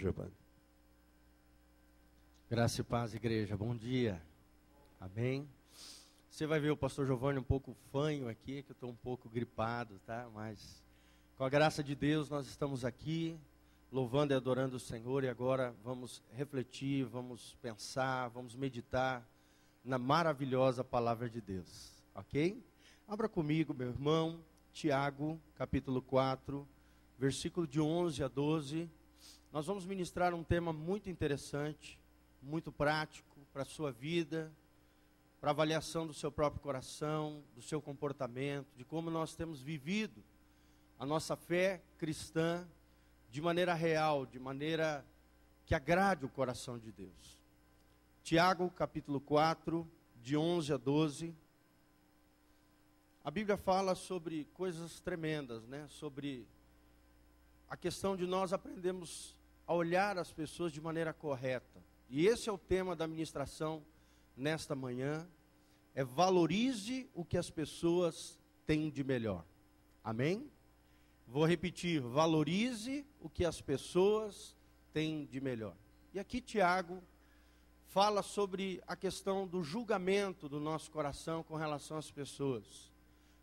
Giovanni. Graça e paz, igreja. Bom dia. Amém. Você vai ver o pastor Giovanni um pouco fanho aqui, que eu estou um pouco gripado, tá? Mas com a graça de Deus nós estamos aqui, louvando e adorando o Senhor. E agora vamos refletir, vamos pensar, vamos meditar na maravilhosa palavra de Deus. Ok? Abra comigo, meu irmão, Tiago, capítulo 4, versículo de 11 a 12. Nós vamos ministrar um tema muito interessante, muito prático para a sua vida, para avaliação do seu próprio coração, do seu comportamento, de como nós temos vivido a nossa fé cristã de maneira real, de maneira que agrade o coração de Deus. Tiago, capítulo 4, de 11 a 12. A Bíblia fala sobre coisas tremendas, né? Sobre a questão de nós aprendermos a olhar as pessoas de maneira correta. E esse é o tema da ministração nesta manhã, é valorize o que as pessoas têm de melhor. Amém? Vou repetir, valorize o que as pessoas têm de melhor. E aqui Tiago fala sobre a questão do julgamento do nosso coração com relação às pessoas.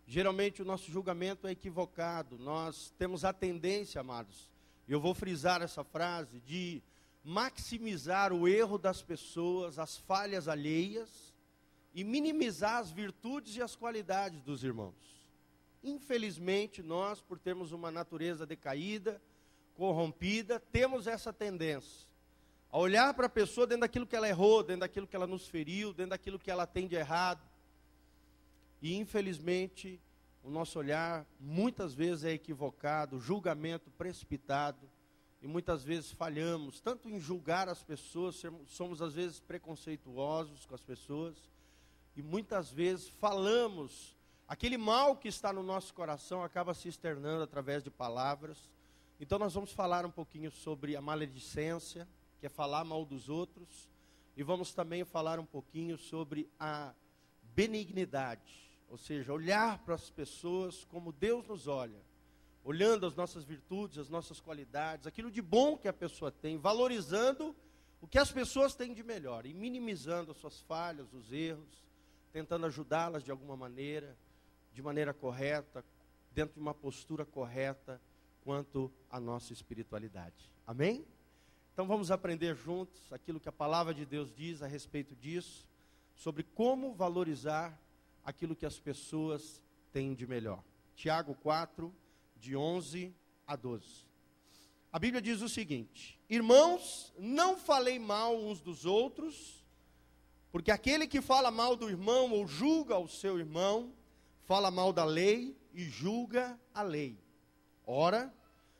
Geralmente o nosso julgamento é equivocado, nós temos a tendência, amados, e eu vou frisar essa frase, de maximizar o erro das pessoas, as falhas alheias, e minimizar as virtudes e as qualidades dos irmãos. Infelizmente, nós, por termos uma natureza decaída, corrompida, temos essa tendência a olhar para a pessoa dentro daquilo que ela errou, dentro daquilo que ela nos feriu, dentro daquilo que ela tem de errado. E, infelizmente, o nosso olhar, muitas vezes, é equivocado, julgamento precipitado, e muitas vezes falhamos, tanto em julgar as pessoas, somos às vezes preconceituosos com as pessoas, e muitas vezes falamos, aquele mal que está no nosso coração acaba se externando através de palavras. Então nós vamos falar um pouquinho sobre a maledicência, que é falar mal dos outros, e vamos também falar um pouquinho sobre a benignidade, ou seja, olhar para as pessoas como Deus nos olha, olhando as nossas virtudes, as nossas qualidades, aquilo de bom que a pessoa tem, valorizando o que as pessoas têm de melhor, e minimizando as suas falhas, os erros, tentando ajudá-las de alguma maneira, de maneira correta, dentro de uma postura correta, quanto à nossa espiritualidade. Amém? Então vamos aprender juntos aquilo que a palavra de Deus diz a respeito disso, sobre como valorizar aquilo que as pessoas têm de melhor. Tiago 4, de 11 a 12. A Bíblia diz o seguinte: irmãos, não falei mal uns dos outros, porque aquele que fala mal do irmão ou julga o seu irmão, fala mal da lei e julga a lei. Ora,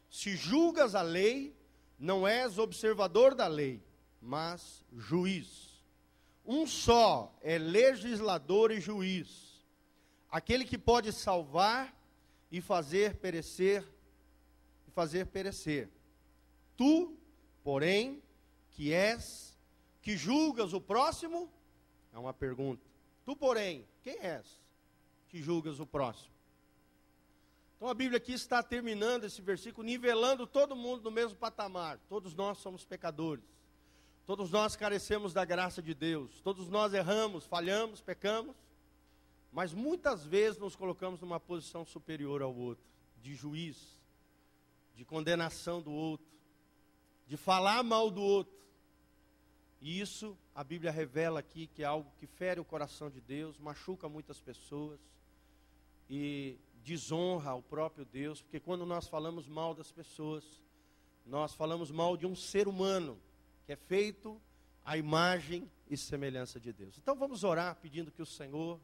se julgas a lei, não és observador da lei, mas juiz. Um só é legislador e juiz, aquele que pode salvar e fazer perecer. Tu, porém, que julgas o próximo, é uma pergunta. Tu, porém, quem és que julgas o próximo? Então a Bíblia aqui está terminando esse versículo, nivelando todo mundo no mesmo patamar. Todos nós somos pecadores. Todos nós carecemos da graça de Deus. Todos nós erramos, falhamos, pecamos. Mas muitas vezes nos colocamos numa posição superior ao outro, de juiz, de condenação do outro, de falar mal do outro. E isso a Bíblia revela aqui que é algo que fere o coração de Deus, machuca muitas pessoas e desonra o próprio Deus, porque quando nós falamos mal das pessoas, nós falamos mal de um ser humano, que é feito à imagem e semelhança de Deus. Então vamos orar pedindo que o Senhor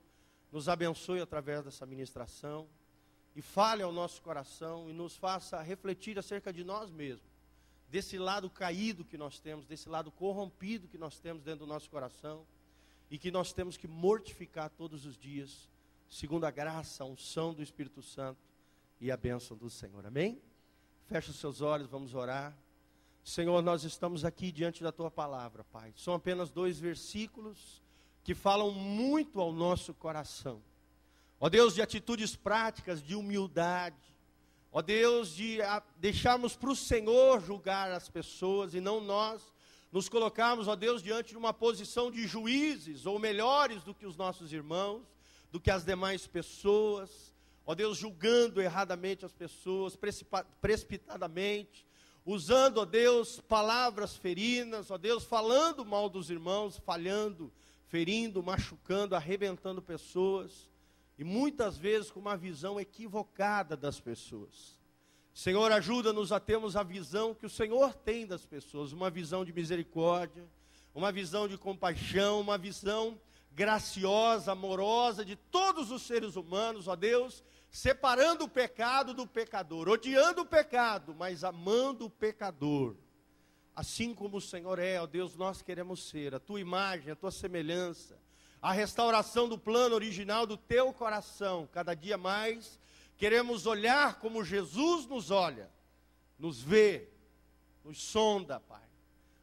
nos abençoe através dessa ministração e fale ao nosso coração e nos faça refletir acerca de nós mesmos, desse lado caído que nós temos, desse lado corrompido que nós temos dentro do nosso coração e que nós temos que mortificar todos os dias, segundo a graça, a unção do Espírito Santo e a bênção do Senhor. Amém? Feche os seus olhos, vamos orar. Senhor, nós estamos aqui diante da Tua palavra, Pai. São apenas 2 versículos que falam muito ao nosso coração. Ó Deus, de atitudes práticas, de humildade, Ó Deus, de deixarmos para o Senhor julgar as pessoas e não nós nos colocarmos, ó Deus, diante de uma posição de juízes ou melhores do que os nossos irmãos, do que as demais pessoas, ó Deus, julgando erradamente as pessoas, precipitadamente, usando, ó Deus, palavras ferinas, ó Deus, falando mal dos irmãos, falhando, ferindo, machucando, arrebentando pessoas, e muitas vezes com uma visão equivocada das pessoas. Senhor, ajuda-nos a termos a visão que o Senhor tem das pessoas, uma visão de misericórdia, uma visão de compaixão, uma visão graciosa, amorosa de todos os seres humanos, ó Deus, separando o pecado do pecador, odiando o pecado, mas amando o pecador. Assim como o Senhor é, ó Deus, nós queremos ser, a tua imagem, a tua semelhança, a restauração do plano original do teu coração. Cada dia mais queremos olhar como Jesus nos olha, nos vê, nos sonda, Pai.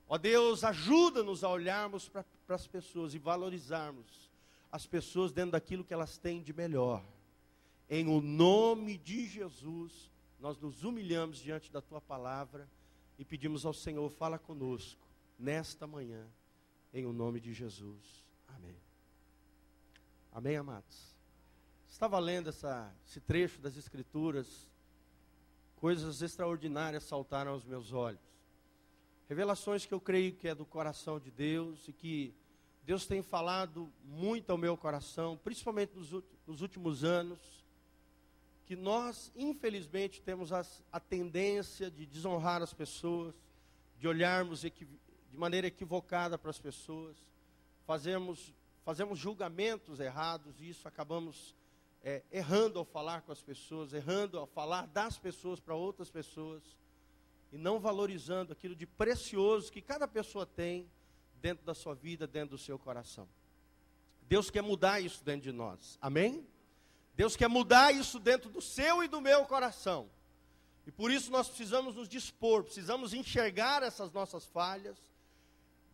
Ó Deus, ajuda-nos a olharmos para as pessoas e valorizarmos as pessoas dentro daquilo que elas têm de melhor. Em o nome de Jesus, nós nos humilhamos diante da tua palavra e pedimos ao Senhor, fala conosco nesta manhã, em o nome de Jesus. Amém. Amém, amados? Estava lendo esse trecho das Escrituras, coisas extraordinárias saltaram aos meus olhos. Revelações que eu creio que é do coração de Deus e que Deus tem falado muito ao meu coração, principalmente nos últimos anos, que nós, infelizmente, temos a tendência de desonrar as pessoas, de olharmos de maneira equivocada para as pessoas, fazemos julgamentos errados e isso acabamos errando ao falar com as pessoas, errando ao falar das pessoas para outras pessoas, e não valorizando aquilo de precioso que cada pessoa tem dentro da sua vida, dentro do seu coração. Deus quer mudar isso dentro de nós, amém? Deus quer mudar isso dentro do seu e do meu coração. E por isso nós precisamos nos dispor, precisamos enxergar essas nossas falhas,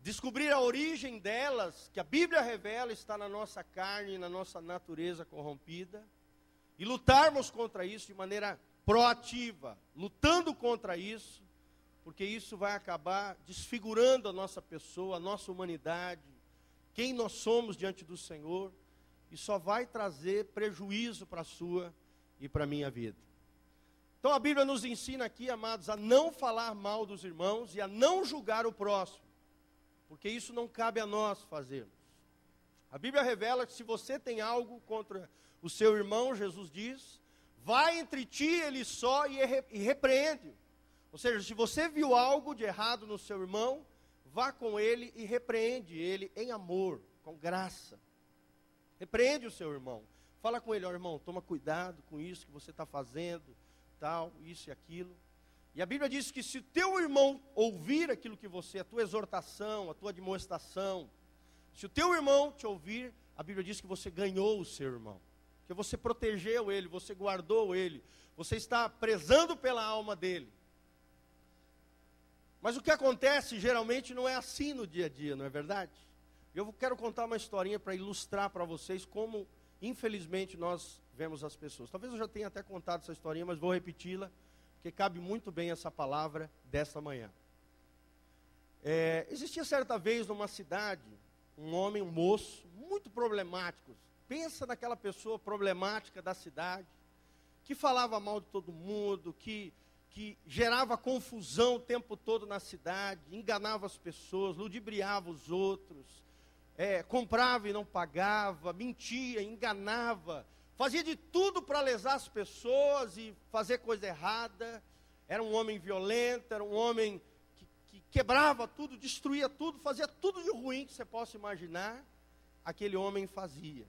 descobrir a origem delas, que a Bíblia revela está na nossa carne, na nossa natureza corrompida, e lutarmos contra isso de maneira proativa, lutando contra isso, porque isso vai acabar desfigurando a nossa pessoa, a nossa humanidade, quem nós somos diante do Senhor, e só vai trazer prejuízo para a sua e para a minha vida. Então a Bíblia nos ensina aqui, amados, a não falar mal dos irmãos e a não julgar o próximo, porque isso não cabe a nós fazermos. A Bíblia revela que se você tem algo contra o seu irmão, Jesus diz, vai entre ti ele só e repreende-o. Ou seja, se você viu algo de errado no seu irmão, vá com ele e repreende ele em amor, com graça. Repreende o seu irmão. Fala com ele, ó irmão, toma cuidado com isso que você está fazendo, tal, isso e aquilo. E a Bíblia diz que se o teu irmão ouvir aquilo que você, a tua exortação, a tua admoestação, se o teu irmão te ouvir, a Bíblia diz que você ganhou o seu irmão. Que você protegeu ele, você guardou ele, você está prezando pela alma dele. Mas o que acontece geralmente não é assim no dia a dia, não é verdade? Eu quero contar uma historinha para ilustrar para vocês como, infelizmente, nós vemos as pessoas. Talvez eu já tenha até contado essa historinha, mas vou repeti-la, porque cabe muito bem essa palavra desta manhã. Existia certa vez numa cidade, um homem, um moço, muito problemático. Pensa naquela pessoa problemática da cidade, que falava mal de todo mundo, que gerava confusão o tempo todo na cidade, enganava as pessoas, ludibriava os outros, comprava e não pagava, mentia, enganava, fazia de tudo para lesar as pessoas e fazer coisa errada. Era um homem violento, era um homem que quebrava tudo, destruía tudo, fazia tudo de ruim que você possa imaginar, aquele homem fazia.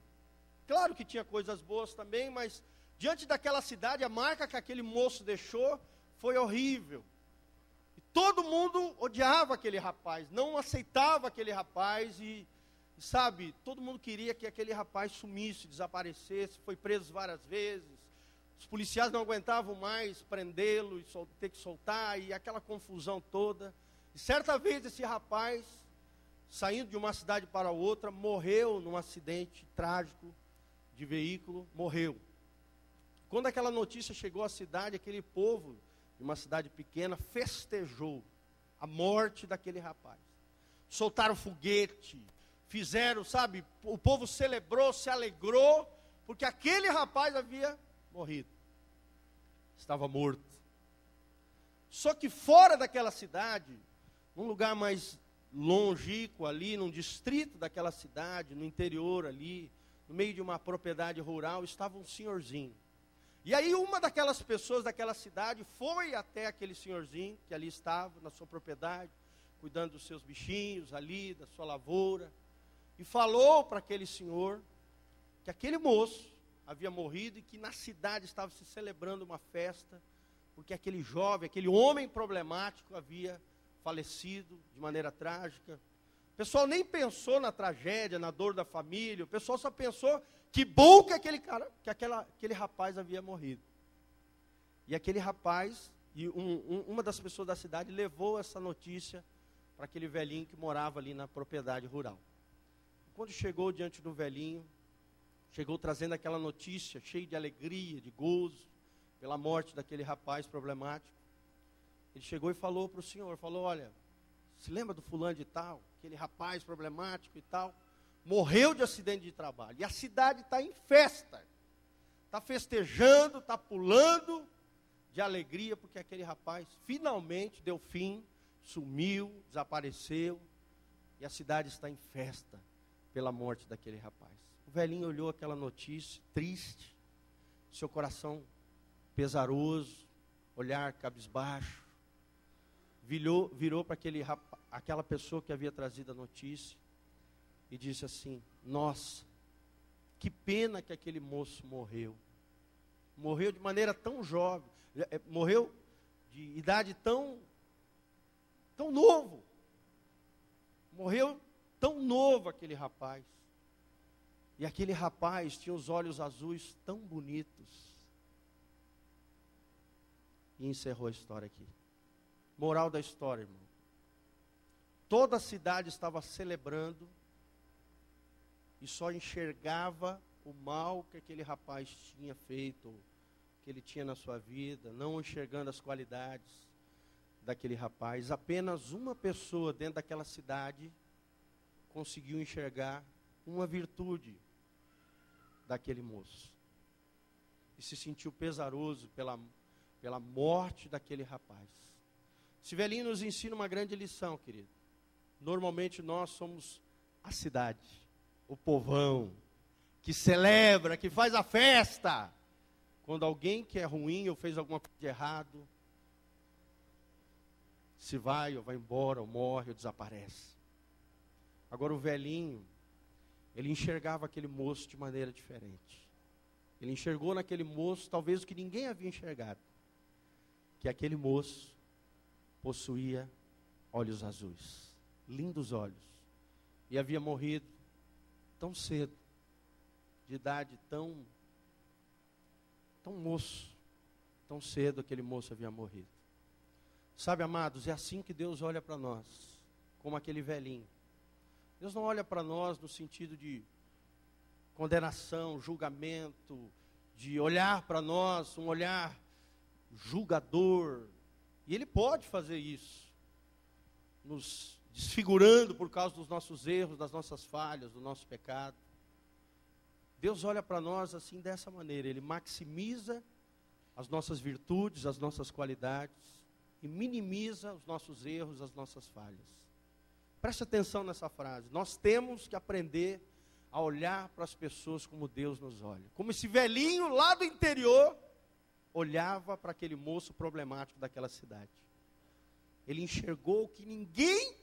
Claro que tinha coisas boas também, mas diante daquela cidade, a marca que aquele moço deixou foi horrível. E todo mundo odiava aquele rapaz, não aceitava aquele rapaz e sabe, todo mundo queria que aquele rapaz sumisse, desaparecesse, foi preso várias vezes. Os policiais não aguentavam mais prendê-lo e ter que soltar, e aquela confusão toda. E certa vez esse rapaz, saindo de uma cidade para outra, morreu num acidente trágico de veículo, morreu. quando aquela notícia chegou à cidade, aquele povo, de uma cidade pequena, festejou a morte daquele rapaz. Soltaram foguete, fizeram, sabe, o povo celebrou, se alegrou, porque aquele rapaz havia morrido. Estava morto. Só que fora daquela cidade, num lugar mais longínquo ali, num distrito daquela cidade, no interior ali, no meio de uma propriedade rural, estava um senhorzinho. E aí uma daquelas pessoas daquela cidade foi até aquele senhorzinho, que ali estava, na sua propriedade, cuidando dos seus bichinhos ali, da sua lavoura, e falou para aquele senhor que aquele moço havia morrido e que na cidade estava se celebrando uma festa, porque aquele jovem, aquele homem problemático havia falecido de maneira trágica. O pessoal nem pensou na tragédia, na dor da família, o pessoal só pensou que bom que aquele rapaz havia morrido. E aquele rapaz, uma das pessoas da cidade levou essa notícia para aquele velhinho que morava ali na propriedade rural. Quando chegou diante do velhinho, chegou trazendo aquela notícia, cheio de alegria, de gozo, pela morte daquele rapaz problemático. Ele chegou e falou para o senhor, falou, olha, se lembra do fulano de tal, aquele rapaz problemático e tal, morreu de acidente de trabalho, e a cidade está em festa, está festejando, está pulando de alegria, porque aquele rapaz finalmente deu fim, sumiu, desapareceu, e a cidade está em festa pela morte daquele rapaz. O velhinho olhou aquela notícia, triste, seu coração pesaroso, olhar cabisbaixo, virou para aquela pessoa que havia trazido a notícia e disse assim, nossa, que pena que aquele moço morreu. Morreu de maneira tão jovem, morreu de idade tão novo. Morreu tão novo aquele rapaz. E aquele rapaz tinha os olhos azuis tão bonitos. E encerrou a história aqui. Moral da história, irmão. Toda a cidade estava celebrando e só enxergava o mal que aquele rapaz tinha feito, que ele tinha na sua vida, não enxergando as qualidades daquele rapaz. Apenas uma pessoa dentro daquela cidade conseguiu enxergar uma virtude daquele moço. E se sentiu pesaroso pela morte daquele rapaz. Esse velhinho nos ensina uma grande lição, querido. Normalmente nós somos a cidade, o povão, que celebra, que faz a festa. Quando alguém que é ruim ou fez alguma coisa de errado, se vai ou vai embora, ou morre, ou desaparece. Agora o velhinho, ele enxergava aquele moço de maneira diferente. Ele enxergou naquele moço, talvez o que ninguém havia enxergado. Que aquele moço possuía olhos azuis, lindos olhos. E havia morrido tão cedo, de idade tão moço, tão cedo aquele moço havia morrido. Sabe, amados, é assim que Deus olha para nós, como aquele velhinho. Deus não olha para nós no sentido de condenação, julgamento, de olhar para nós, um olhar julgador. E Ele pode fazer isso, nos desfigurando por causa dos nossos erros, das nossas falhas, do nosso pecado. Deus olha para nós assim, dessa maneira. Ele maximiza as nossas virtudes, as nossas qualidades, e minimiza os nossos erros, as nossas falhas. Preste atenção nessa frase. Nós temos que aprender a olhar para as pessoas como Deus nos olha. Como esse velhinho lá do interior olhava para aquele moço problemático daquela cidade. Ele enxergou o que ninguém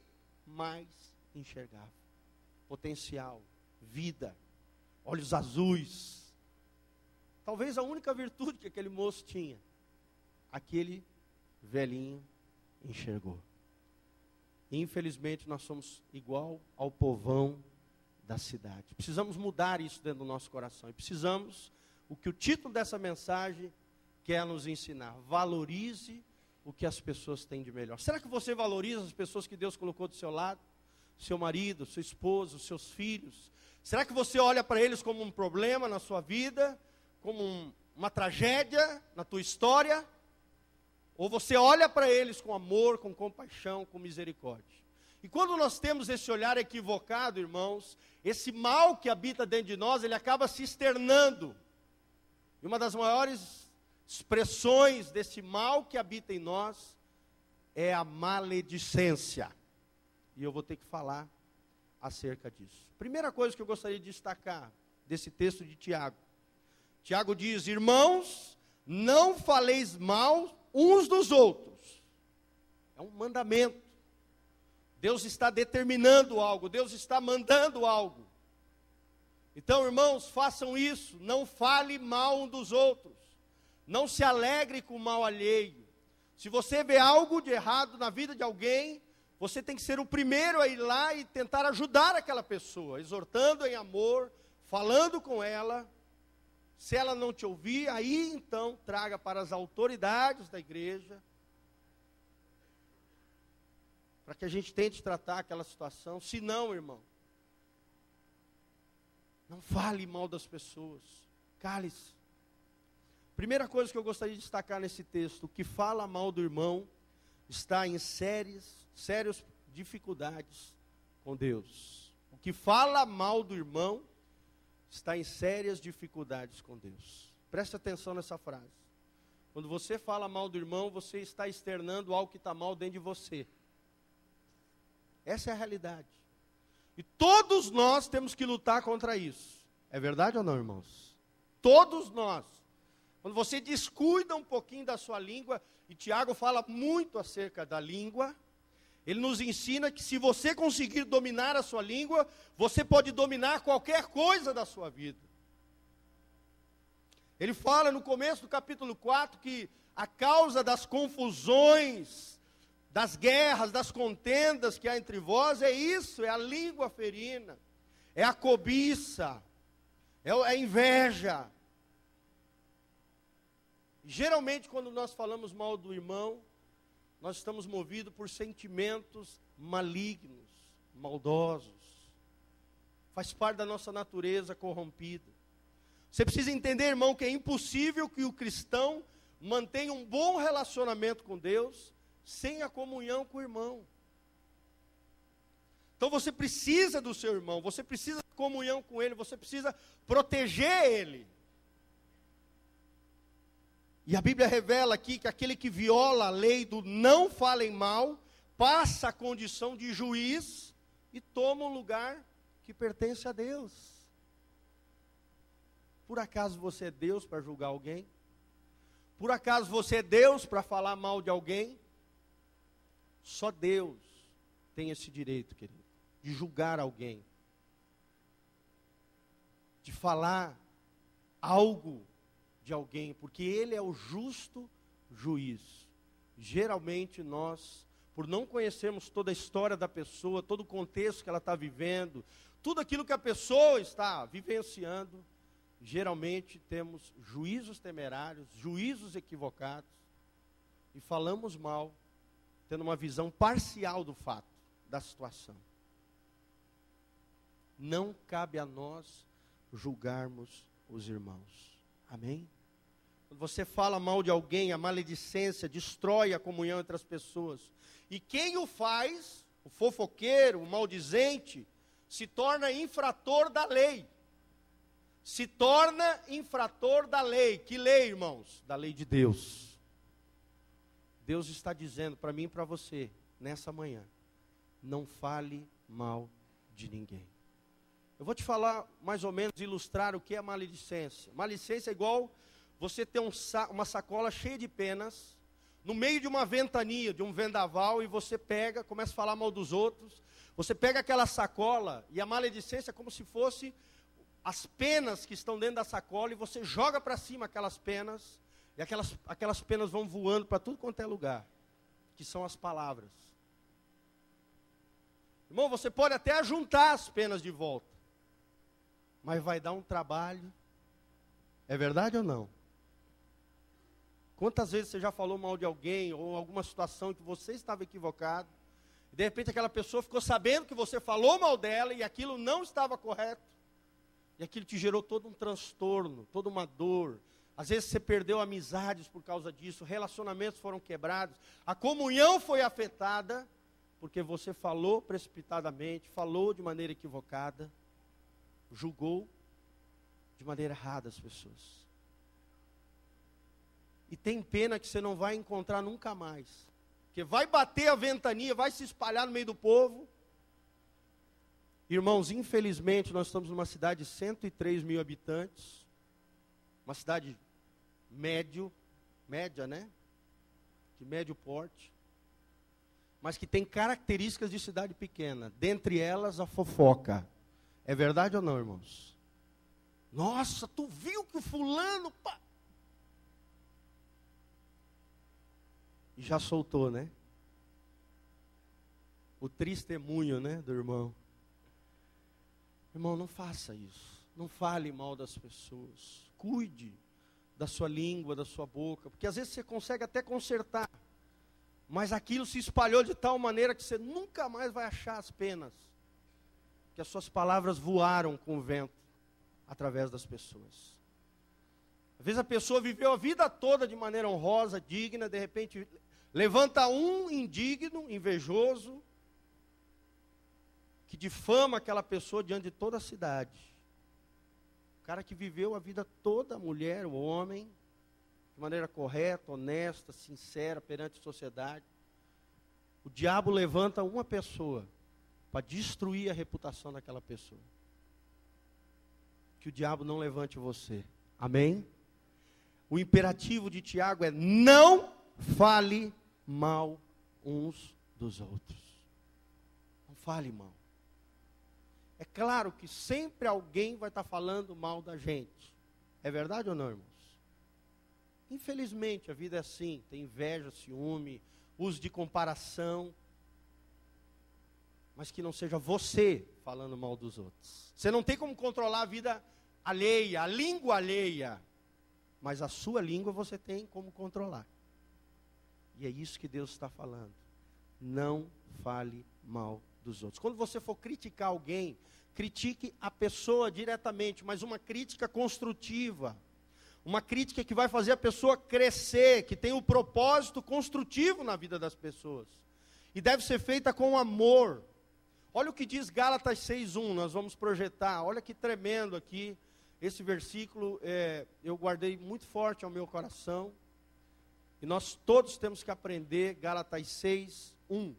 mais enxergava. Potencial, vida, olhos azuis. Talvez a única virtude que aquele moço tinha, aquele velhinho enxergou. Infelizmente nós somos igual ao povão da cidade. Precisamos mudar isso dentro do nosso coração. E precisamos, o que o título dessa mensagem quer nos ensinar: valorize o que as pessoas têm de melhor. Será que você valoriza as pessoas que Deus colocou do seu lado? Seu marido, sua esposa, seus filhos? Será que você olha para eles como um problema na sua vida? Como uma tragédia na tua história, ou você olha para eles com amor, com compaixão, com misericórdia. E quando nós temos esse olhar equivocado, irmãos, esse mal que habita dentro de nós, ele acaba se externando. E uma das maiores expressões desse mal que habita em nós é a maledicência. E eu vou ter que falar acerca disso. Primeira coisa que eu gostaria de destacar desse texto de Tiago. Tiago diz: irmãos, não faleis mal uns dos outros. É um mandamento. Deus está determinando algo, Deus está mandando algo. Então, irmãos, façam isso, não fale mal um dos outros. Não se alegre com o mal alheio. Se você vê algo de errado na vida de alguém, você tem que ser o primeiro a ir lá e tentar ajudar aquela pessoa, exortando em amor, falando com ela. Se ela não te ouvir, aí então traga para as autoridades da igreja, para que a gente tente tratar aquela situação. Se não, irmão, não fale mal das pessoas, cale-se. Primeira coisa que eu gostaria de destacar nesse texto: o que fala mal do irmão está em sérias dificuldades com Deus. O que fala mal do irmão está em sérias dificuldades com Deus. Preste atenção nessa frase. Quando você fala mal do irmão, você está externando algo que está mal dentro de você. Essa é a realidade. E todos nós temos que lutar contra isso. É verdade ou não, irmãos? Todos nós. Quando você descuida um pouquinho da sua língua, e Tiago fala muito acerca da língua, ele nos ensina que se você conseguir dominar a sua língua, você pode dominar qualquer coisa da sua vida. Ele fala no começo do capítulo 4 que a causa das confusões, das guerras, das contendas que há entre vós é isso, é a língua ferina, é a cobiça, é a inveja. Geralmente, quando nós falamos mal do irmão, nós estamos movidos por sentimentos malignos, maldosos. Faz parte da nossa natureza corrompida. Você precisa entender, irmão, que é impossível que o cristão mantenha um bom relacionamento com Deus sem a comunhão com o irmão. Então você precisa do seu irmão, você precisa de comunhão com ele, você precisa proteger ele. E a Bíblia revela aqui que aquele que viola a lei do não falem mal, passa a condição de juiz e toma um lugar que pertence a Deus. Por acaso você é Deus para julgar alguém? Por acaso você é Deus para falar mal de alguém? Só Deus tem esse direito, querido, de julgar alguém, de falar algo de alguém, porque Ele é o justo juiz. Geralmente nós, por não conhecermos toda a história da pessoa, todo o contexto que ela está vivendo, tudo aquilo que a pessoa está vivenciando, geralmente temos juízos temerários, juízos equivocados, e falamos mal, tendo uma visão parcial do fato, da situação. Não cabe a nós julgarmos os irmãos. Amém? Quando você fala mal de alguém, a maledicência destrói a comunhão entre as pessoas. E quem o faz, o fofoqueiro, o maldizente, se torna infrator da lei. Se torna infrator da lei. Que lei, irmãos? Da lei de Deus. Deus está dizendo para mim e para você, nessa manhã, não fale mal de ninguém. Eu vou te falar, mais ou menos, ilustrar o que é maledicência. Maledicência é igual você ter uma sacola cheia de penas, no meio de uma ventania, de um vendaval, e você pega, começa a falar mal dos outros. Você pega aquela sacola, e a maledicência é como se fosse as penas que estão dentro da sacola, e você joga para cima aquelas penas, e aquelas penas vão voando para tudo quanto é lugar, que são as palavras. Irmão, você pode até ajuntar as penas de volta, mas vai dar um trabalho. É verdade ou não? Quantas vezes você já falou mal de alguém, ou alguma situação que você estava equivocado, e de repente aquela pessoa ficou sabendo que você falou mal dela, e aquilo não estava correto, e aquilo te gerou todo um transtorno, toda uma dor, Às vezes você perdeu amizades por causa disso, relacionamentos foram quebrados, a comunhão foi afetada, porque você falou precipitadamente, falou de maneira equivocada, julgou de maneira errada as pessoas. E tem pena que você não vai encontrar nunca mais. Porque vai bater a ventania, vai se espalhar no meio do povo. Irmãos, infelizmente nós estamos numa cidade de 103 mil habitantes. Uma cidade média, né? De médio porte. Mas que tem características de cidade pequena. Dentre elas, a fofoca. É verdade ou não, irmãos? Nossa, tu viu que o fulano... E já soltou, né? O testemunho, né, do irmão. Irmão, não faça isso. Não fale mal das pessoas. Cuide da sua língua, da sua boca. Porque às vezes você consegue até consertar. Mas aquilo se espalhou de tal maneira que você nunca mais vai achar as penas. Que as suas palavras voaram com o vento através das pessoas. Às vezes a pessoa viveu a vida toda de maneira honrosa, digna, de repente levanta um indigno, invejoso, que difama aquela pessoa diante de toda a cidade. O cara que viveu a vida toda, a mulher, o homem, de maneira correta, honesta, sincera perante a sociedade. O diabo levanta uma pessoa para destruir a reputação daquela pessoa. Que o diabo não levante você. Amém? O imperativo de Tiago é: não fale mal uns dos outros. Não fale mal. É claro que sempre alguém vai estar falando mal da gente. É verdade ou não, irmãos? Infelizmente a vida é assim. Tem inveja, ciúme, uso de comparação. Mas que não seja você falando mal dos outros. Você não tem como controlar a vida alheia, a língua alheia. Mas a sua língua você tem como controlar. E é isso que Deus está falando. Não fale mal dos outros. Quando você for criticar alguém, critique a pessoa diretamente, mas uma crítica construtiva. Uma crítica que vai fazer a pessoa crescer, que tem um propósito construtivo na vida das pessoas. E deve ser feita com amor. Olha o que diz Gálatas 6:1, nós vamos projetar. Olha que tremendo aqui. Esse versículo eu guardei muito forte ao meu coração. E nós todos temos que aprender Gálatas 6:1.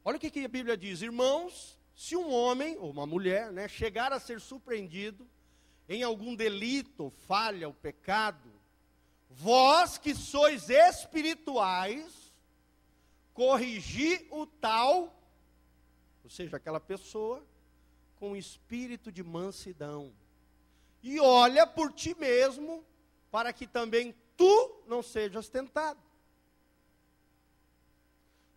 Olha o que a Bíblia diz. Irmãos, se um homem ou uma mulher, né, chegar a ser surpreendido em algum delito, falha ou pecado, vós que sois espirituais, corrigi o tal, ou seja, aquela pessoa, com espírito de mansidão. E olha por ti mesmo, para que também tu não sejas tentado.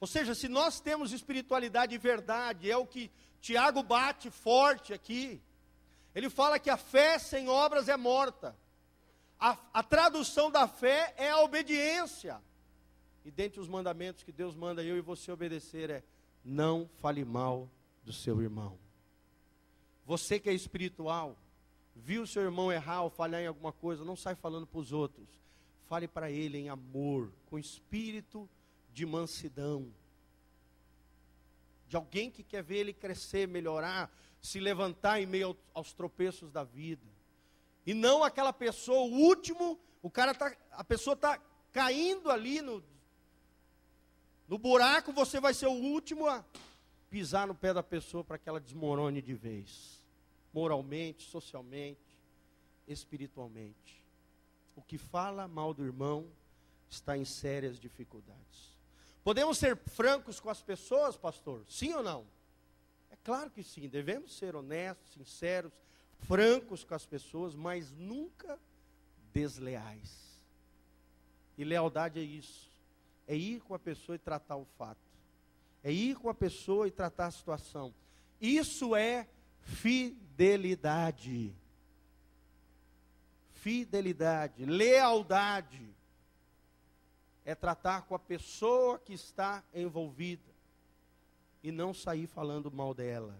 Ou seja, se nós temos espiritualidade e verdade, é o que Tiago bate forte aqui. Ele fala que a fé sem obras é morta. A tradução da fé é a obediência. E dentre os mandamentos que Deus manda eu e você obedecer é: não fale mal do seu irmão. Você que é espiritual, viu seu irmão errar ou falhar em alguma coisa, não sai falando para os outros. Fale para ele em amor, com espírito de mansidão. De alguém que quer ver ele crescer, melhorar, se levantar em meio aos tropeços da vida. E não aquela pessoa, o último, a pessoa está caindo ali no buraco, você vai ser o último a pisar no pé da pessoa para que ela desmorone de vez. Moralmente, socialmente, espiritualmente. O que fala mal do irmão está em sérias dificuldades. Podemos ser francos com as pessoas, pastor? Sim ou não? É claro que sim, devemos ser honestos, sinceros, francos com as pessoas, mas nunca desleais. E lealdade é isso. É ir com a pessoa e tratar o fato. É ir com a pessoa e tratar a situação. Isso é fidelidade. Fidelidade, lealdade. É tratar com a pessoa que está envolvida. E não sair falando mal dela,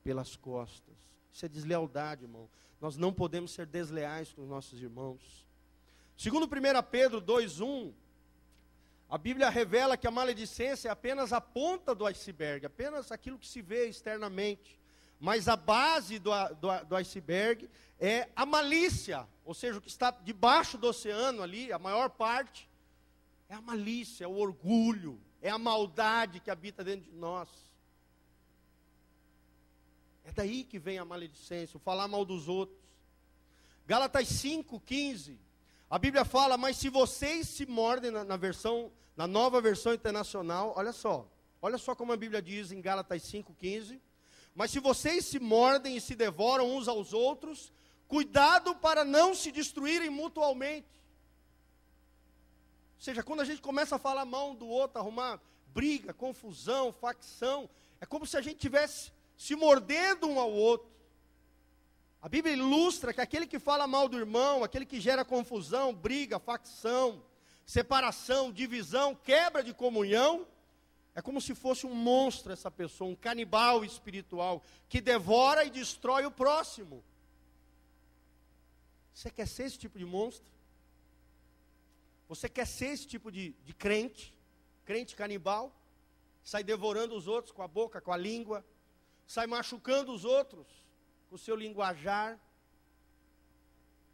pelas costas. Isso é deslealdade, irmão. Nós não podemos ser desleais com os nossos irmãos. Segundo 1 Pedro 2:1, a Bíblia revela que a maledicência é apenas a ponta do iceberg, apenas aquilo que se vê externamente. Mas a base do iceberg é a malícia, ou seja, o que está debaixo do oceano ali, a maior parte, é a malícia, é o orgulho, é a maldade que habita dentro de nós. É daí que vem a maledicência, o falar mal dos outros. Gálatas 5:15, a Bíblia fala, mas se vocês se mordem, na nova versão internacional, olha só como a Bíblia diz em Gálatas 5:15, mas se vocês se mordem e se devoram uns aos outros, cuidado para não se destruírem mutualmente. Ou seja, quando a gente começa a falar mal um do outro, arrumar briga, confusão, facção, é como se a gente estivesse se mordendo um ao outro. A Bíblia ilustra que aquele que fala mal do irmão, aquele que gera confusão, briga, facção, separação, divisão, quebra de comunhão, é como se fosse um monstro essa pessoa, um canibal espiritual, que devora e destrói o próximo. Você quer ser esse tipo de monstro? Você quer ser esse tipo de crente canibal? Sai devorando os outros com a boca, com a língua, sai machucando os outros com o seu linguajar,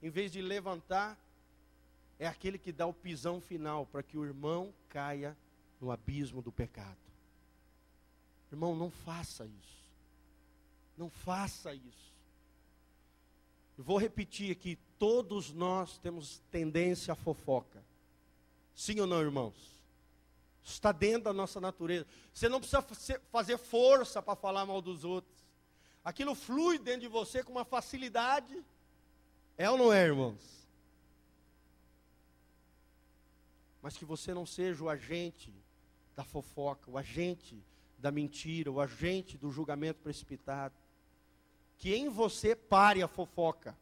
em vez de levantar, é aquele que dá o pisão final para que o irmão caia no abismo do pecado. Irmão, não faça isso. Não faça isso. Eu vou repetir aqui, todos nós temos tendência à fofoca. Sim ou não, irmãos? Isso está dentro da nossa natureza. Você não precisa fazer força para falar mal dos outros. Aquilo flui dentro de você com uma facilidade. É ou não é, irmãos? Mas que você não seja o agente da fofoca, o agente da mentira, o agente do julgamento precipitado. Que em você pare a fofoca.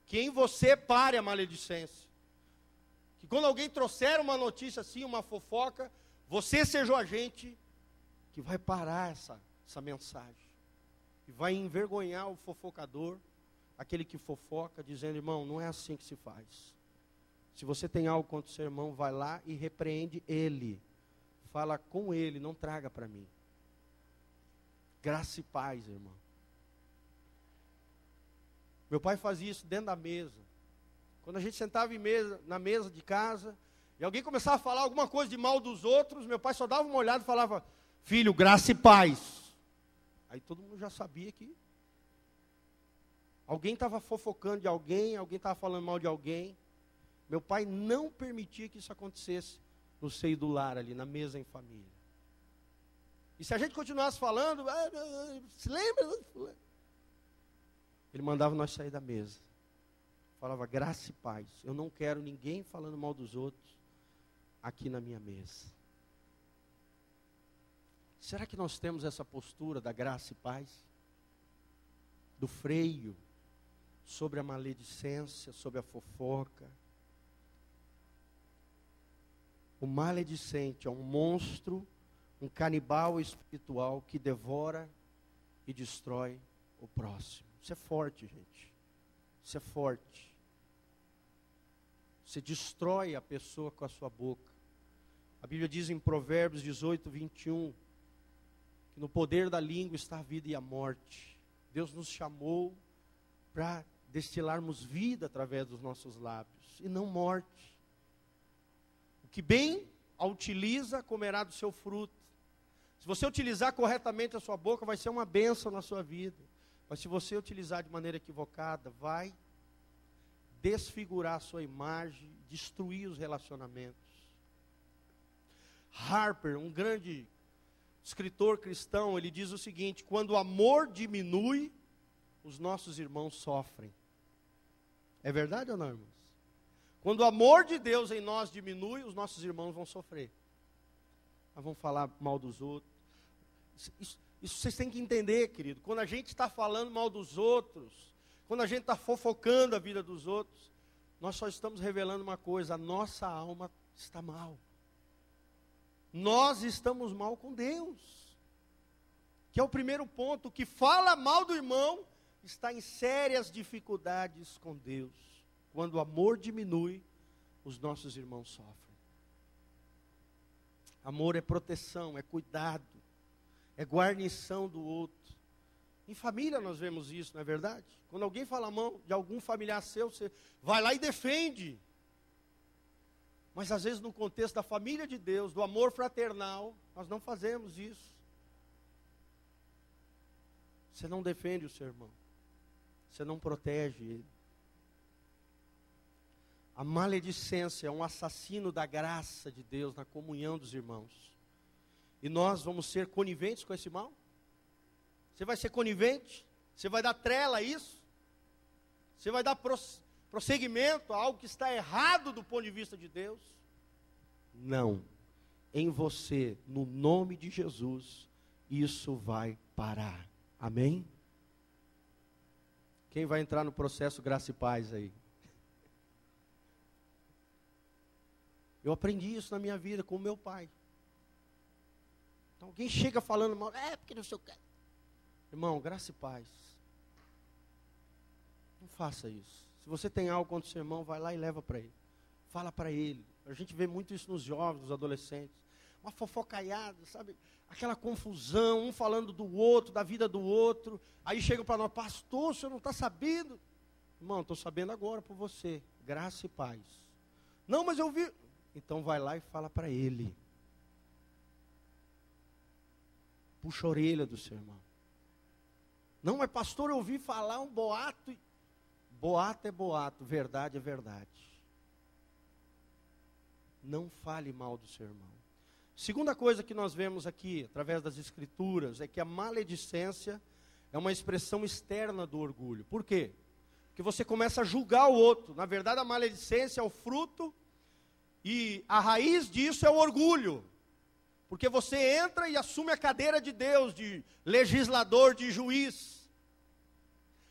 Que em você pare a maledicência. Que quando alguém trouxer uma notícia assim, uma fofoca, você seja o agente que vai parar essa mensagem. E vai envergonhar o fofocador, aquele que fofoca, dizendo, irmão, não é assim que se faz. Se você tem algo contra o seu irmão, vai lá e repreende ele. Fala com ele, não traga para mim. Graça e paz, irmão. Meu pai fazia isso dentro da mesa. Quando a gente sentava na mesa de casa, e alguém começava a falar alguma coisa de mal dos outros, meu pai só dava uma olhada e falava, filho, graça e paz. Aí todo mundo já sabia que alguém estava fofocando de alguém estava falando mal de alguém. Meu pai não permitia que isso acontecesse no seio do lar ali, na mesa em família. E se a gente continuasse falando, se lembra? Ele mandava nós sair da mesa. Falava, graça e paz. Eu não quero ninguém falando mal dos outros aqui na minha mesa. Será que nós temos essa postura da graça e paz? Do freio sobre a maledicência, sobre a fofoca? O maledicente é um monstro, um canibal espiritual que devora e destrói o próximo. Isso é forte, gente. Isso é forte. Você destrói a pessoa com a sua boca. A Bíblia diz em Provérbios 18:21, que no poder da língua está a vida e a morte. Deus nos chamou para destilarmos vida através dos nossos lábios, e não morte. O que bem a utiliza, comerá do seu fruto. Se você utilizar corretamente a sua boca, vai ser uma bênção na sua vida. Mas se você utilizar de maneira equivocada, vai desfigurar a sua imagem, destruir os relacionamentos. Harper, um grande escritor cristão, ele diz o seguinte: quando o amor diminui, os nossos irmãos sofrem. É verdade ou não, irmãos? Quando o amor de Deus em nós diminui, os nossos irmãos vão sofrer. Nós vamos falar mal dos outros. Isso vocês têm que entender, querido. Quando a gente está falando mal dos outros, quando a gente está fofocando a vida dos outros, nós só estamos revelando uma coisa: a nossa alma está mal. Nós estamos mal com Deus. Que é o primeiro ponto. O que fala mal do irmão está em sérias dificuldades com Deus, quando o amor diminui, os nossos irmãos sofrem. Amor é proteção, é cuidado, é guarnição do outro. Em família nós vemos isso, não é verdade? Quando alguém fala mal de algum familiar seu, você vai lá e defende. Mas às vezes no contexto da família de Deus, do amor fraternal, nós não fazemos isso. Você não defende o seu irmão. Você não protege ele. A maledicência é um assassino da graça de Deus na comunhão dos irmãos. E nós vamos ser coniventes com esse mal? Você vai ser conivente? Você vai dar trela a isso? Você vai dar prosseguimento a algo que está errado do ponto de vista de Deus? Não. Em você, no nome de Jesus, isso vai parar. Amém? Quem vai entrar no processo graça e paz aí? Eu aprendi isso na minha vida com o meu pai. Então alguém chega falando mal, porque não sei o que. Irmão, graça e paz. Não faça isso. Se você tem algo contra o seu irmão, vai lá e leva para ele. Fala para ele. A gente vê muito isso nos jovens, nos adolescentes. Uma fofocaiada, sabe? Aquela confusão, um falando do outro, da vida do outro. Aí chegam para nós, pastor, o senhor não está sabendo? Irmão, estou sabendo agora por você. Graça e paz. Não, mas eu vi. Então vai lá e fala para ele. Puxa a orelha do seu irmão. Não, mas pastor, eu ouvi falar um boato. Boato é boato, verdade é verdade. Não fale mal do seu irmão. Segunda coisa que nós vemos aqui, através das escrituras, é que a maledicência é uma expressão externa do orgulho. Por quê? Porque você começa a julgar o outro. Na verdade, a maledicência é o fruto e a raiz disso é o orgulho. Porque você entra e assume a cadeira de Deus, de legislador, de juiz.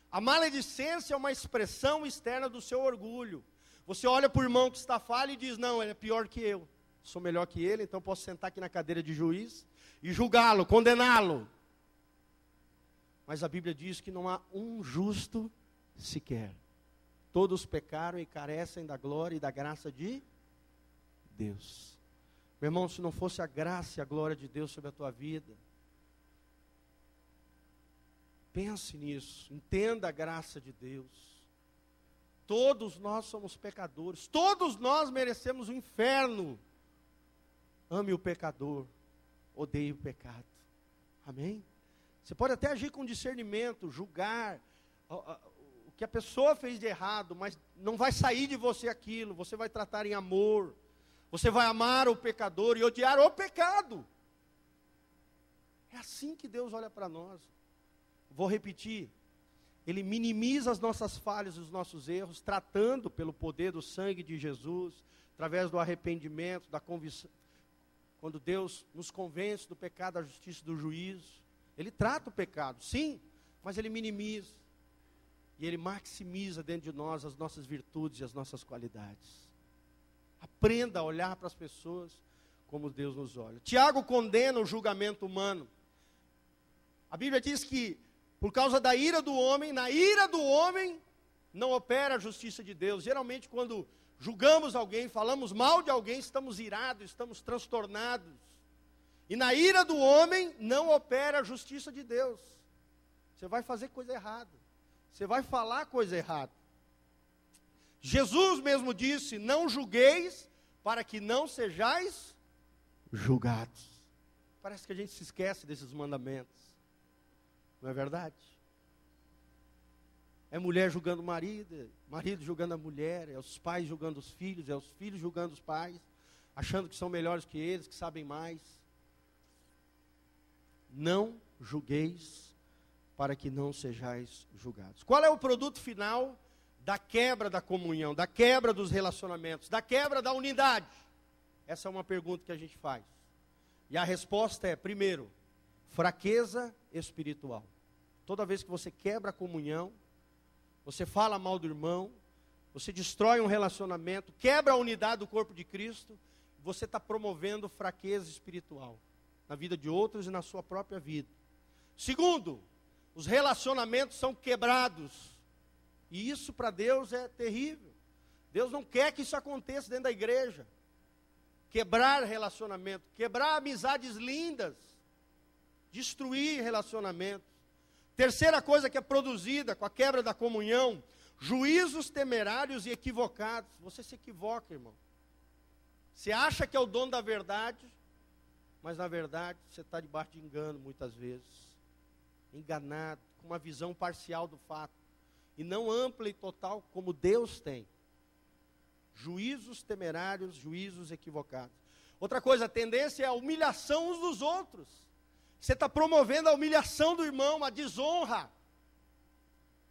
A maledicência é uma expressão externa do seu orgulho. Você olha para o irmão que está falho e diz, não, ele é pior que eu. Sou melhor que ele, então posso sentar aqui na cadeira de juiz e julgá-lo, condená-lo. Mas a Bíblia diz que não há um justo sequer. Todos pecaram e carecem da glória e da graça de Deus. Meu irmão, se não fosse a graça e a glória de Deus sobre a tua vida, pense nisso, entenda a graça de Deus. Todos nós somos pecadores, todos nós merecemos o inferno. Ame o pecador, odeie o pecado. Amém? Você pode até agir com discernimento, julgar o que a pessoa fez de errado, mas não vai sair de você aquilo. Você vai tratar em amor. Você vai amar o pecador e odiar o pecado. É assim que Deus olha para nós. Vou repetir. Ele minimiza as nossas falhas e os nossos erros, tratando pelo poder do sangue de Jesus, através do arrependimento, da convicção. Quando Deus nos convence do pecado, da justiça e do juízo, Ele trata o pecado, sim, mas Ele minimiza. E Ele maximiza dentro de nós as nossas virtudes e as nossas qualidades. Aprenda a olhar para as pessoas como Deus nos olha. Tiago condena o julgamento humano. A Bíblia diz que, por causa da ira do homem, na ira do homem, não opera a justiça de Deus. Geralmente, quando julgamos alguém, falamos mal de alguém, estamos irados, estamos transtornados. E na ira do homem, não opera a justiça de Deus. Você vai fazer coisa errada. Você vai falar coisa errada. Jesus mesmo disse, não julgueis, para que não sejais julgados. Parece que a gente se esquece desses mandamentos. Não é verdade? É mulher julgando o marido, marido julgando a mulher, é os pais julgando os filhos, é os filhos julgando os pais, achando que são melhores que eles, que sabem mais. Não julgueis, para que não sejais julgados. Qual é o produto final da quebra da comunhão, da quebra dos relacionamentos, da quebra da unidade? Essa é uma pergunta que a gente faz. E a resposta é, primeiro, fraqueza espiritual. Toda vez que você quebra a comunhão, você fala mal do irmão, você destrói um relacionamento, quebra a unidade do corpo de Cristo, você está promovendo fraqueza espiritual na vida de outros e na sua própria vida. Segundo, os relacionamentos são quebrados. E isso para Deus é terrível. Deus não quer que isso aconteça dentro da igreja. Quebrar relacionamento, quebrar amizades lindas, destruir relacionamentos. Terceira coisa que é produzida com a quebra da comunhão, juízos temerários e equivocados. Você se equivoca, irmão. Você acha que é o dono da verdade, mas na verdade você está debaixo de engano muitas vezes. Enganado, com uma visão parcial do fato. E não ampla e total como Deus tem. Juízos temerários, juízos equivocados. Outra coisa, a tendência é a humilhação uns dos outros. Você está promovendo a humilhação do irmão, a desonra.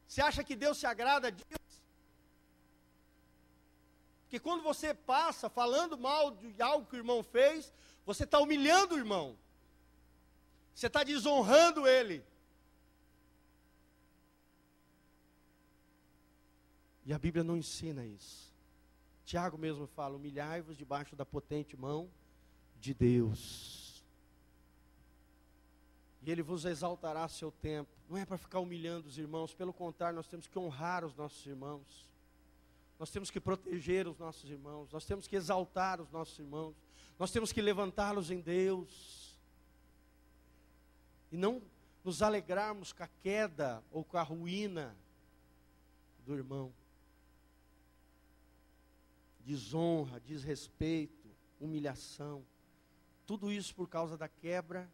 Você acha que Deus se agrada disso? Porque quando você passa falando mal de algo que o irmão fez, você está humilhando o irmão. Você está desonrando ele. E a Bíblia não ensina isso. Tiago mesmo fala, humilhai-vos debaixo da potente mão de Deus. E Ele vos exaltará a seu tempo. Não é para ficar humilhando os irmãos, pelo contrário, nós temos que honrar os nossos irmãos. Nós temos que proteger os nossos irmãos. Nós temos que exaltar os nossos irmãos. Nós temos que levantá-los em Deus. E não nos alegrarmos com a queda ou com a ruína do irmão. Desonra, desrespeito, humilhação. Tudo isso por causa da quebra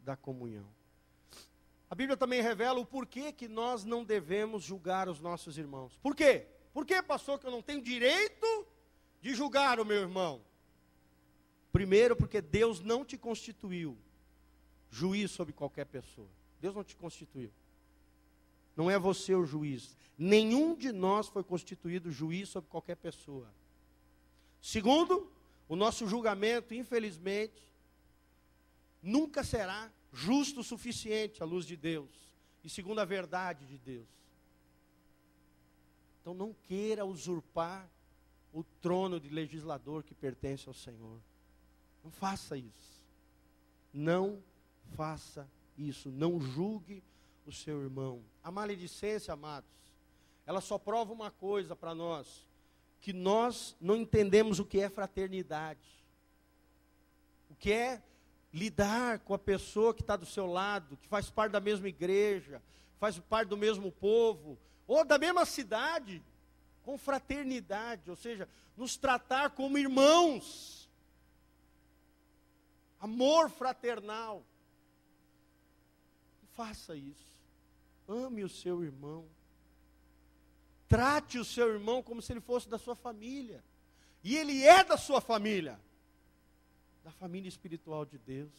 da comunhão. A Bíblia também revela o porquê que nós não devemos julgar os nossos irmãos. Por quê? Por que, pastor, que eu não tenho direito de julgar o meu irmão? Primeiro, porque Deus não te constituiu juiz sobre qualquer pessoa. Deus não te constituiu. Não é você o juiz. Nenhum de nós foi constituído juiz sobre qualquer pessoa. Segundo, o nosso julgamento, infelizmente, nunca será justo o suficiente à luz de Deus e segundo a verdade de Deus. Então não queira usurpar o trono de legislador que pertence ao Senhor. Não faça isso. Não faça isso. Não julgue o seu irmão. A maledicência, amados, ela só prova uma coisa para nós, que nós não entendemos o que é fraternidade. O que é lidar com a pessoa que está do seu lado, que faz parte da mesma igreja, faz parte do mesmo povo, ou da mesma cidade, com fraternidade, ou seja, nos tratar como irmãos. Amor fraternal. Faça isso. Ame o seu irmão. Trate o seu irmão como se ele fosse da sua família. E ele é da sua família. Da família espiritual de Deus.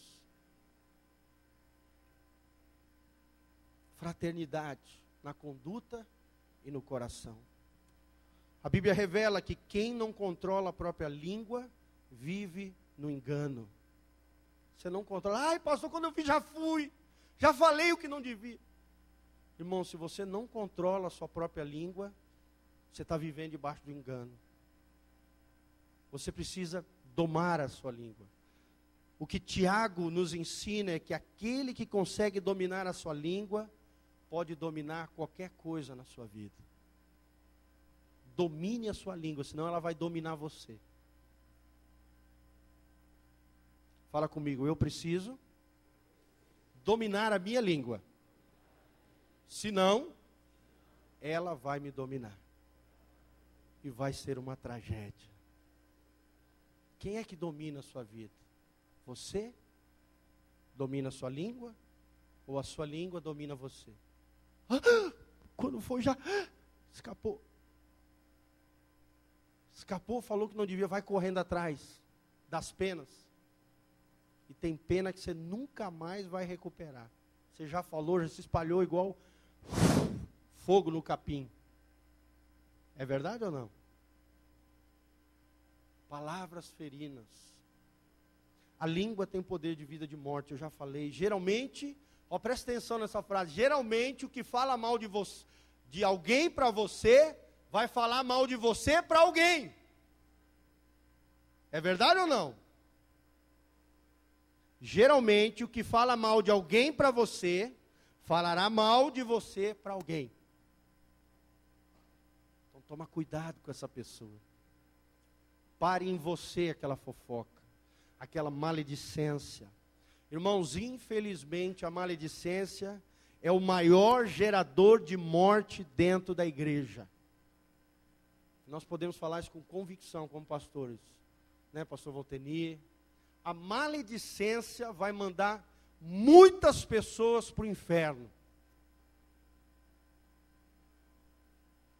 Fraternidade na conduta e no coração. A Bíblia revela que quem não controla a própria língua vive no engano. Você não controla. Ai, pastor, quando eu fiz já fui. Já falei o que não devia. Irmão, se você não controla a sua própria língua, você está vivendo debaixo do engano. Você precisa domar a sua língua. O que Tiago nos ensina é que aquele que consegue dominar a sua língua, pode dominar qualquer coisa na sua vida. Domine a sua língua, senão ela vai dominar você. Fala comigo, eu preciso dominar a minha língua. Senão, ela vai me dominar. E vai ser uma tragédia. Quem é que domina a sua vida? Você? Domina a sua língua? Ou a sua língua domina você? Quando foi já, escapou. Escapou, falou que não devia, vai correndo atrás das penas. E tem pena que você nunca mais vai recuperar. Você já falou, já se espalhou igual fogo no capim. É verdade ou não? Palavras ferinas. A língua tem poder de vida e de morte, eu já falei. Geralmente, presta atenção nessa frase. Geralmente, o que fala mal de você, de alguém para você, vai falar mal de você para alguém. É verdade ou não? Geralmente, o que fala mal de alguém para você, falará mal de você para alguém. Então, toma cuidado com essa pessoa. pare em você aquela fofoca, aquela maledicência. Irmãos, infelizmente a maledicência é o maior gerador de morte dentro da igreja. Nós podemos falar isso com convicção como pastores, né, pastor Volteni? A maledicência vai mandar muitas pessoas para o inferno.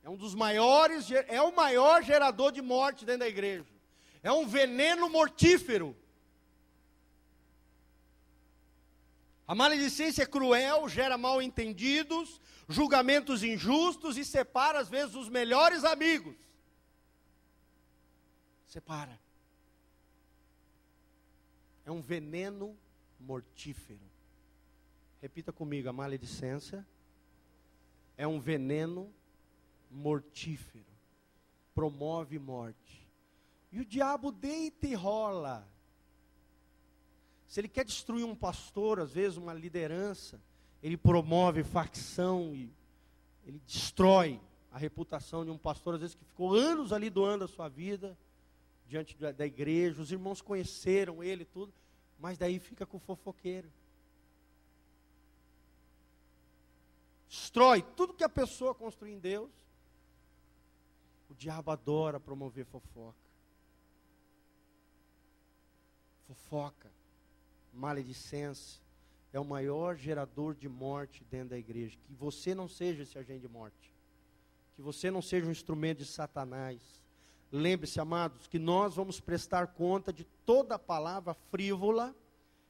É um dos maiores, é o maior gerador de morte dentro da igreja. É um veneno mortífero. A maledicência é cruel, gera mal entendidos, julgamentos injustos e separa às vezes os melhores amigos. Separa. É um veneno mortífero. Repita comigo, a maledicência é um veneno mortífero. Promove morte. E o diabo deita e rola. Se ele quer destruir um pastor, às vezes uma liderança, ele promove facção e ele destrói a reputação de um pastor, às vezes que ficou anos ali doando a sua vida diante da igreja, os irmãos conheceram ele e tudo, mas daí fica com o fofoqueiro. Destrói tudo que a pessoa construiu em Deus. O diabo adora promover fofoca. Fofoca, maledicência, é o maior gerador de morte dentro da igreja. Que você não seja esse agente de morte. Que você não seja um instrumento de Satanás. Lembre-se, amados, que nós vamos prestar conta de toda palavra frívola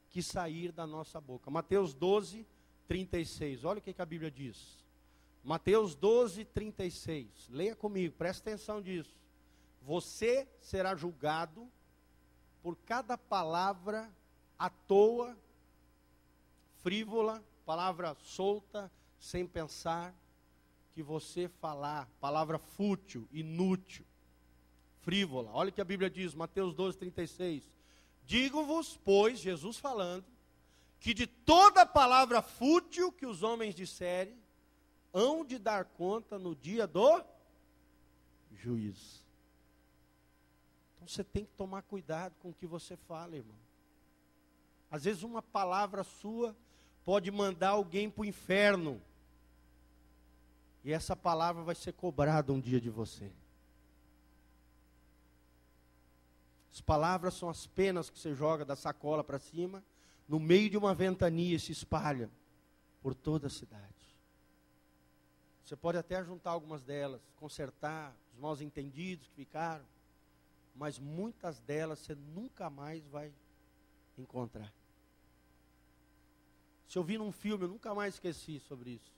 que sair da nossa boca. Mateus 12, 36. Olha o que a Bíblia diz. Mateus 12, 36. Leia comigo, presta atenção nisso. Você será julgado por cada palavra à toa, frívola, palavra solta, sem pensar, que você falar, palavra fútil, inútil, frívola. Olha o que a Bíblia diz, Mateus 12, 36. Digo-vos, pois, Jesus falando, que de toda palavra fútil que os homens disserem, hão de dar conta no dia do juízo. Então você tem que tomar cuidado com o que você fala, irmão. Às vezes uma palavra sua pode mandar alguém para o inferno. E essa palavra vai ser cobrada um dia de você. As palavras são as penas que você joga da sacola para cima, no meio de uma ventania, e se espalha por toda a cidade. Você pode até juntar algumas delas, consertar os mal entendidos que ficaram, mas muitas delas você nunca mais vai encontrar. Se eu vi num filme, eu nunca mais esqueci sobre isso.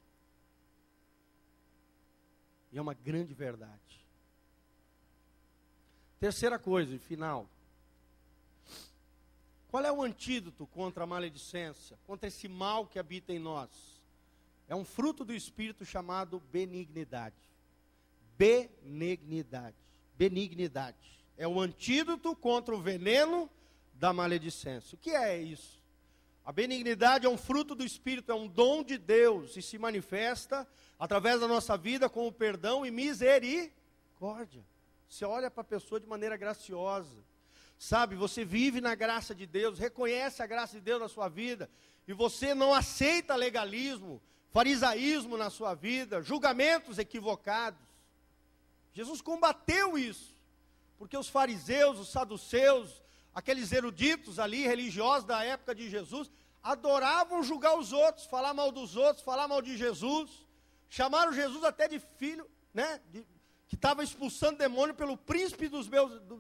E é uma grande verdade. Terceira coisa, e final. Qual é o antídoto contra a maledicência, contra esse mal que habita em nós? É um fruto do Espírito chamado benignidade. Benignidade. Benignidade. É o antídoto contra o veneno da maledicência. O que é isso? A benignidade é um fruto do Espírito, é um dom de Deus e se manifesta através da nossa vida com o perdão e misericórdia. Você olha para a pessoa de maneira graciosa. Sabe, você vive na graça de Deus, reconhece a graça de Deus na sua vida, e você não aceita legalismo, farisaísmo na sua vida, julgamentos equivocados. Jesus combateu isso, porque os fariseus, os saduceus, aqueles eruditos ali, religiosos da época de Jesus, adoravam julgar os outros, falar mal dos outros, falar mal de Jesus, chamaram Jesus até de filho, né, que estava expulsando demônio pelo príncipe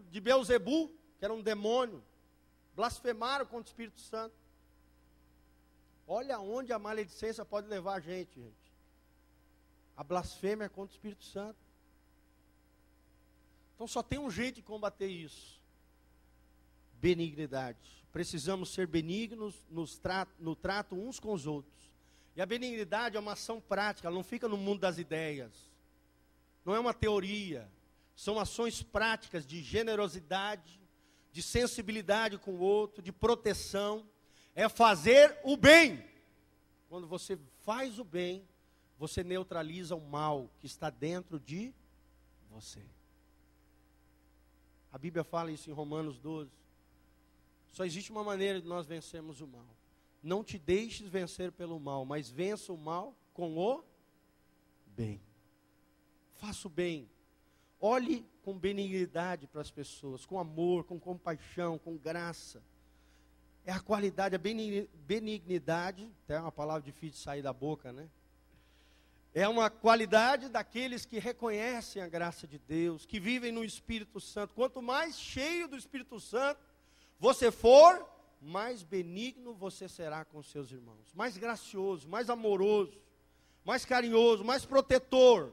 de Beelzebu, que era um demônio, blasfemaram contra o Espírito Santo. Olha onde a maledicência pode levar a gente. A blasfêmia contra o Espírito Santo. Então só tem um jeito de combater isso. Benignidade. Precisamos ser benignos no trato uns com os outros. E a benignidade é uma ação prática, ela não fica no mundo das ideias. Não é uma teoria. São ações práticas de generosidade, de sensibilidade com o outro, de proteção. É fazer o bem. Quando você faz o bem, você neutraliza o mal que está dentro de você. A Bíblia fala isso em Romanos 12. Só existe uma maneira de nós vencermos o mal. Não te deixes vencer pelo mal, mas vença o mal com o bem. Faça o bem. Olhe com benignidade para as pessoas, com amor, com compaixão, com graça. É a qualidade, a benignidade, até uma palavra difícil de sair da boca, né? É uma qualidade daqueles que reconhecem a graça de Deus, que vivem no Espírito Santo. Quanto mais cheio do Espírito Santo você for, mais benigno você será com seus irmãos. Mais gracioso, mais amoroso, mais carinhoso, mais protetor.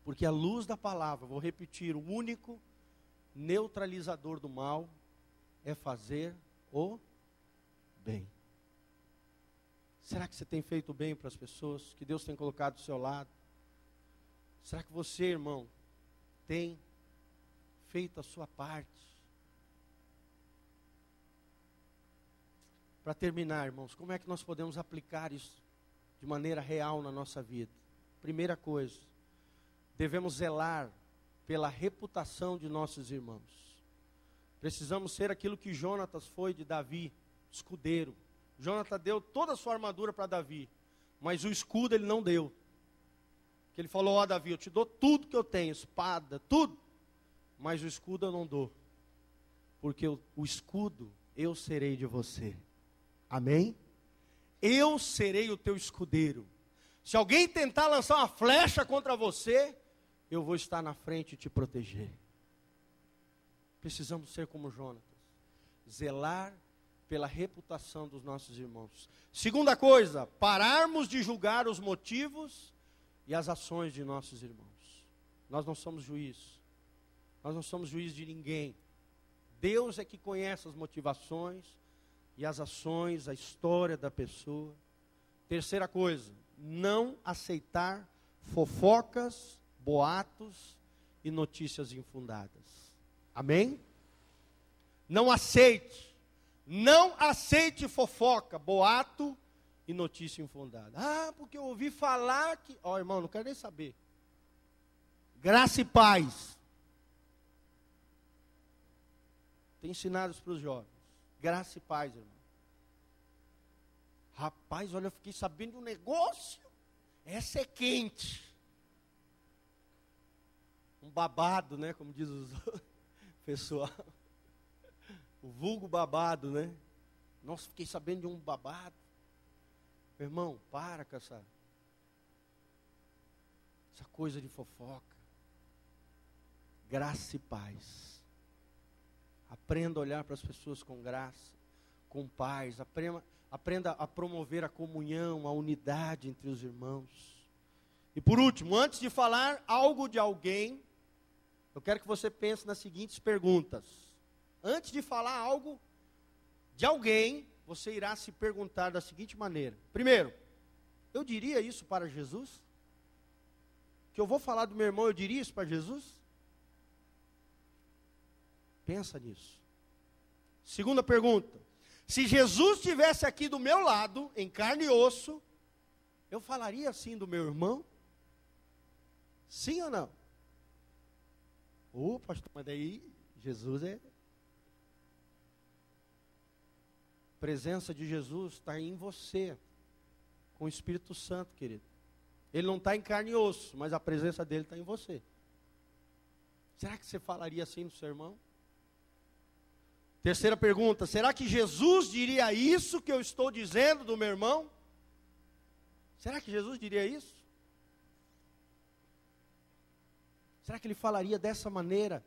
Porque a luz da palavra, vou repetir, o único neutralizador do mal é fazer o bem. Será que você tem feito o bem para as pessoas que Deus tem colocado do seu lado? Será que você, irmão, tem feito a sua parte? Para terminar, irmãos, como é que nós podemos aplicar isso de maneira real na nossa vida? Primeira coisa, devemos zelar pela reputação de nossos irmãos. Precisamos ser aquilo que Jonatas foi de Davi, escudeiro. Jonatas deu toda a sua armadura para Davi, mas o escudo ele não deu. Porque ele falou, ó Davi, eu te dou tudo que eu tenho, espada, tudo, mas o escudo eu não dou. Porque o escudo eu serei de você. Amém? Eu serei o teu escudeiro. Se alguém tentar lançar uma flecha contra você, eu vou estar na frente e te proteger. Precisamos ser como Jonatas. Zelar pela reputação dos nossos irmãos. Segunda coisa, pararmos de julgar os motivos e as ações de nossos irmãos. Nós não somos juízes. Nós não somos juízes de ninguém. Deus é que conhece as motivações e as ações, a história da pessoa. Terceira coisa, não aceitar fofocas, boatos e notícias infundadas. Amém? Não aceite fofoca, boato e notícia infundada. Ah, porque eu ouvi falar que... Ó, irmão, não quero nem saber. Graça e paz. Tem ensinado para os jovens. Graça e paz, irmão. Rapaz, olha, eu fiquei sabendo de um negócio. Essa é quente. Um babado, né? Como diz os pessoal. O vulgo babado, né? Nossa, fiquei sabendo de um babado. Meu irmão, para com essa coisa de fofoca. Graça e paz. Aprenda a olhar para as pessoas com graça, com paz. Aprenda a promover a comunhão, a unidade entre os irmãos. E por último, antes de falar algo de alguém, eu quero que você pense nas seguintes perguntas. Antes de falar algo de alguém, você irá se perguntar da seguinte maneira. Primeiro, eu diria isso para Jesus? Que eu vou falar do meu irmão, eu diria isso para Jesus? Pensa nisso. Segunda pergunta. Se Jesus estivesse aqui do meu lado, em carne e osso, eu falaria assim do meu irmão? Sim ou não? Ô, pastor, mas daí Jesus é... A presença de Jesus está em você, com o Espírito Santo, querido. Ele não está em carne e osso, mas a presença dele está em você. Será que você falaria assim do seu irmão? Terceira pergunta, será que Jesus diria isso que eu estou dizendo do meu irmão? Será que Jesus diria isso? Será que ele falaria dessa maneira?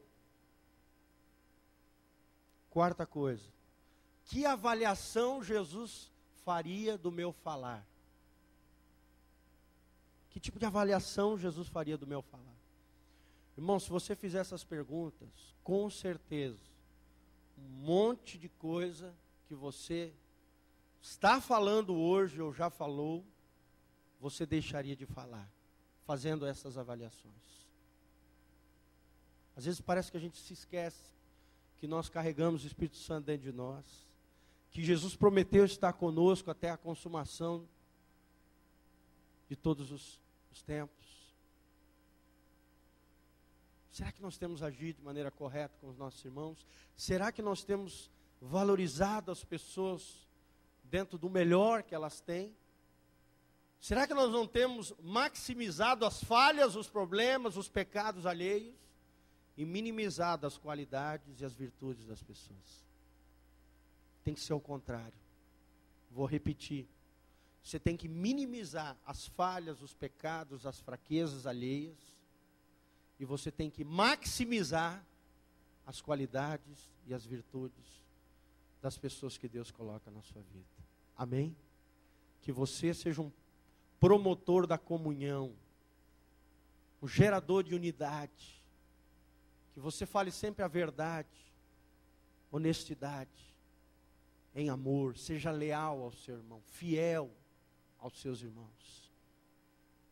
Quarta coisa, que avaliação Jesus faria do meu falar? Que tipo de avaliação Jesus faria do meu falar? Irmão, se você fizer essas perguntas, com certeza, um monte de coisa que você está falando hoje ou já falou, você deixaria de falar, fazendo essas avaliações. Às vezes parece que a gente se esquece que nós carregamos o Espírito Santo dentro de nós, que Jesus prometeu estar conosco até a consumação de todos os tempos. Será que nós temos agido de maneira correta com os nossos irmãos? Será que nós temos valorizado as pessoas dentro do melhor que elas têm? Será que nós não temos maximizado as falhas, os problemas, os pecados alheios e minimizado as qualidades e as virtudes das pessoas? Tem que ser o contrário. Vou repetir. Você tem que minimizar as falhas, os pecados, as fraquezas alheias. E você tem que maximizar as qualidades e as virtudes das pessoas que Deus coloca na sua vida. Amém? Que você seja um promotor da comunhão, um gerador de unidade. Que você fale sempre a verdade, honestidade, em amor. Seja leal ao seu irmão, fiel aos seus irmãos.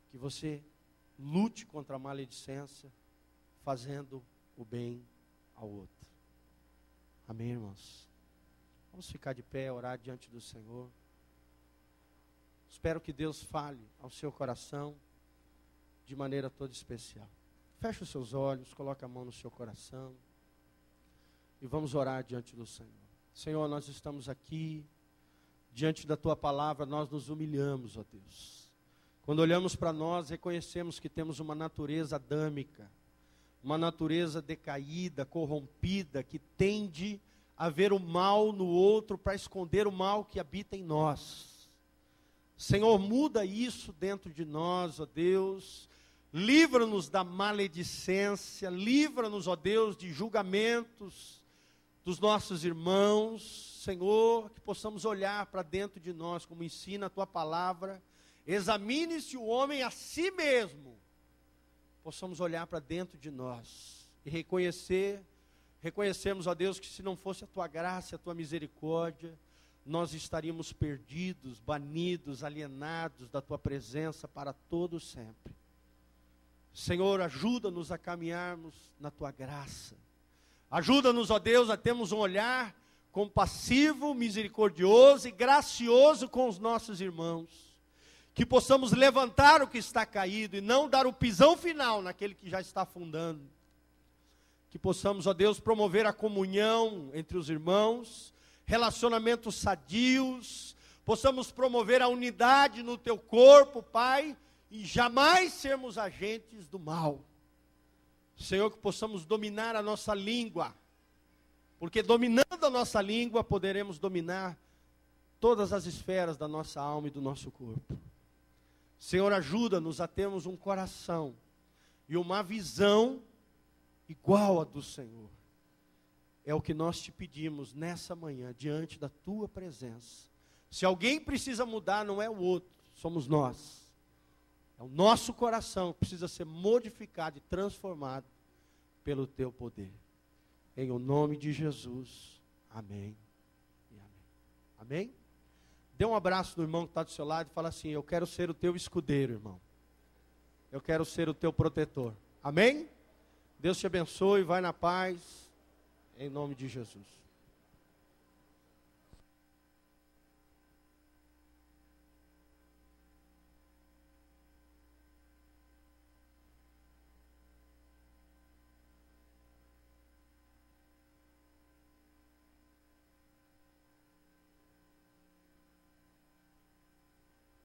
Que você lute contra a maledicência, fazendo o bem ao outro. Amém, irmãos? Vamos ficar de pé, orar diante do Senhor. Espero que Deus fale ao seu coração de maneira toda especial. Feche os seus olhos, coloque a mão no seu coração e vamos orar diante do Senhor. Senhor, nós estamos aqui, diante da Tua palavra, nós nos humilhamos, ó Deus. Quando olhamos para nós, reconhecemos que temos uma natureza adâmica, uma natureza decaída, corrompida, que tende a ver o mal no outro para esconder o mal que habita em nós. Senhor, muda isso dentro de nós, ó Deus. Livra-nos da maledicência, livra-nos, ó Deus, de julgamentos dos nossos irmãos. Senhor, que possamos olhar para dentro de nós, como ensina a Tua palavra. Examine-se o homem a si mesmo. Possamos olhar para dentro de nós e reconhecermos, ó Deus, que se não fosse a Tua graça, a Tua misericórdia, nós estaríamos perdidos, banidos, alienados da Tua presença para todo sempre. Senhor, ajuda-nos a caminharmos na Tua graça. Ajuda-nos, ó Deus, a termos um olhar compassivo, misericordioso e gracioso com os nossos irmãos. Que possamos levantar o que está caído e não dar o pisão final naquele que já está afundando. Que possamos, ó Deus, promover a comunhão entre os irmãos, relacionamentos sadios, possamos promover a unidade no Teu corpo, Pai, e jamais sermos agentes do mal. Senhor, que possamos dominar a nossa língua, porque dominando a nossa língua, poderemos dominar todas as esferas da nossa alma e do nosso corpo. Senhor, ajuda-nos a termos um coração e uma visão igual à do Senhor. É o que nós te pedimos nessa manhã, diante da Tua presença. Se alguém precisa mudar, não é o outro, somos nós. É o nosso coração que precisa ser modificado e transformado pelo Teu poder. Em o nome de Jesus. Amém e amém. Amém? Dê um abraço no irmão que está do seu lado e fala assim: eu quero ser o teu escudeiro, irmão. Eu quero ser o teu protetor. Amém? Deus te abençoe, vai na paz, em nome de Jesus.